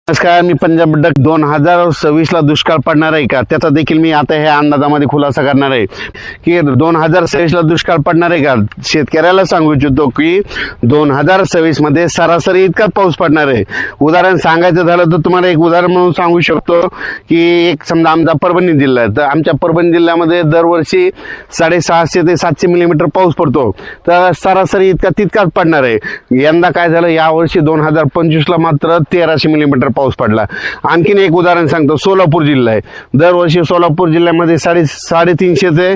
नमस्कार, मी पंजाब डक 2026 ला दुष्काळ पडणार आहे का त्याचा देखील मी आता ह्या अंदाजामध्ये खुलासा करणार आहे की 2026 ला दुष्काळ पडणार आहे का। शेतकऱ्याला सांगू इच्छितो की 2026 मध्ये सरासरी इतकाच पाऊस पडणार आहे। उदाहरण सांगायचं झालं तर तुम्हाला एक उदाहरण म्हणून सांगू शकतो की एक समजा आमचा परभणी जिल्हा आहे, तर आमच्या परभणी जिल्ह्यामध्ये दरवर्षी 650 ते 700 मिलीमीटर पाऊस पडतो, तर सरासरी तितकाच पडणार आहे। यंदा काय झालं, यावर्षी 2025 ला मात्र 1300 मिलीमीटर पाऊस पडला। आणखीन एक उदाहरण सांगतो, सोलापूर जिल्हा आहे, दरवर्षी सोलापूर जिल्ह्यामध्ये 350 ते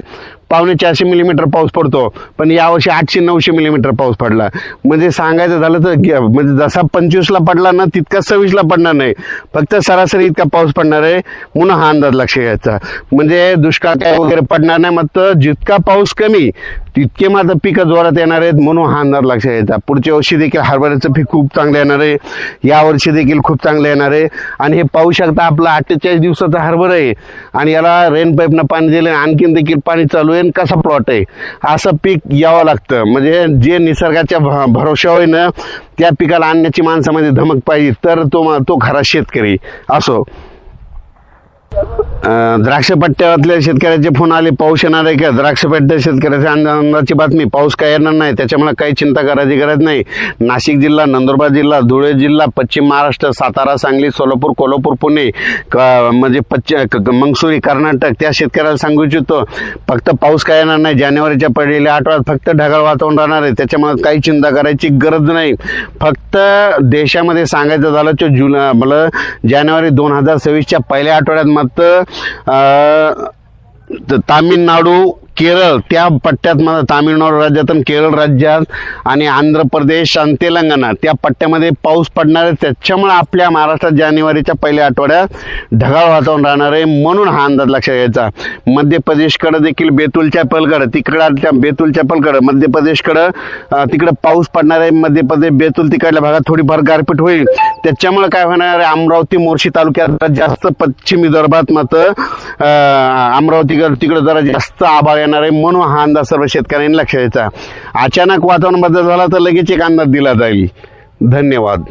450 मिलीमीटर पाऊस पडतो, पण यावर्षी 800-900 मिलीमीटर पाऊस पडला। म्हणजे सांगायचं झालं तर म्हणजे जसा 25 ला पडला ना तितका 26 ला पडणार नाही, फक्त सरासरी इतका पाऊस पडणार आहे, म्हणून हा अंदाज लक्ष घ्यायचा। म्हणजे दुष्काळ काय वगैरे पडणार नाही, मात्र जितका पाऊस कमी तितके मात्र पिकं जोरात येणार आहेत, म्हणून हा अंदाज लक्ष घ्यायचा। पुढच्या वर्षी देखील हरभऱ्याचं पीक खूप चांगलं येणार आहे, यावर्षी देखील खूप चांगलं येणार आहे। आणि हे पाहू शकता, आपला 48 दिवसाचा हरभरा आहे आणि याला रेन पाईपनं पाणी दिलं, आणखीन देखील पाणी चालू आहे, कसा प्लॉट आहे असं पीक यावं लागतं। म्हणजे जे निसर्गाच्या भरोशावर ना त्या पिकाला आणण्याची माणसामध्ये धमक पाहिजे, तर तो खरा शेतकरी असो। द्राक्ष पट्ट्यातल्या शेतकऱ्याचे फोन आले, पाऊस येणार आहे का। द्राक्ष पट्ट्या शेतकऱ्याच्या आनंदाची बातमी, पाऊस काय येणार नाही, त्याच्यामुळे काही चिंता करायची गरज नाही। नाशिक जिल्हा, नंदुरबार जिल्हा, धुळे जिल्हा, पश्चिम महाराष्ट्र, सातारा, सांगली, सोलापूर, कोल्हापूर, पुणे, म्हणजे मंगसुरी, कर्नाटक, त्या शेतकऱ्याला सांगू इच्छितो फक्त पाऊस काय येणार नाही। जानेवारीच्या पहिल्या आठवड्यात फक्त ढगाळ वातावरण राहणार आहे, त्याच्यामुळे काही चिंता करायची गरज नाही। फक्त देशामध्ये सांगायचं झालं तर जानेवारी 2026च्या पहिल्या आठवड्यात मात्र तामिळनाडू, केरळ त्या पट्ट्यात तामिळनाडू राज्यात आणि केरळ राज्यात आणि आंध्र प्रदेश आणि तेलंगणा त्या पट्ट्यामध्ये पाऊस पडणार आहे। त्याच्यामुळे आपल्या महाराष्ट्रात जानेवारीच्या पहिल्या आठवड्यात ढगाळ वातावरण राहणार आहे, म्हणून हा अंदाज लक्षात घ्यायचा। मध्य प्रदेशकडे देखील बेतूलच्या पलकडे बेतूलच्या पलकडे मध्य प्रदेशकडे तिकडे पाऊस पडणार आहे। मध्य प्रदेश बेतूल तिकडल्या भागात थोडीफार गारपीट होईल, त्याच्यामुळे काय होणार आहे, अमरावती, मोर्शी तालुक्यात जास्त, पश्चिमी विदर्भात मात्र अमरावतीकडे तिकडे जरा जास्त आभाळ येणार आहे, म्हणून हा अंदाज सर्व शेतकऱ्यांनी लक्ष द्यायचा। अचानक वातावरण बदल झाला तर लगेच एक अंदाज दिला जाईल। धन्यवाद।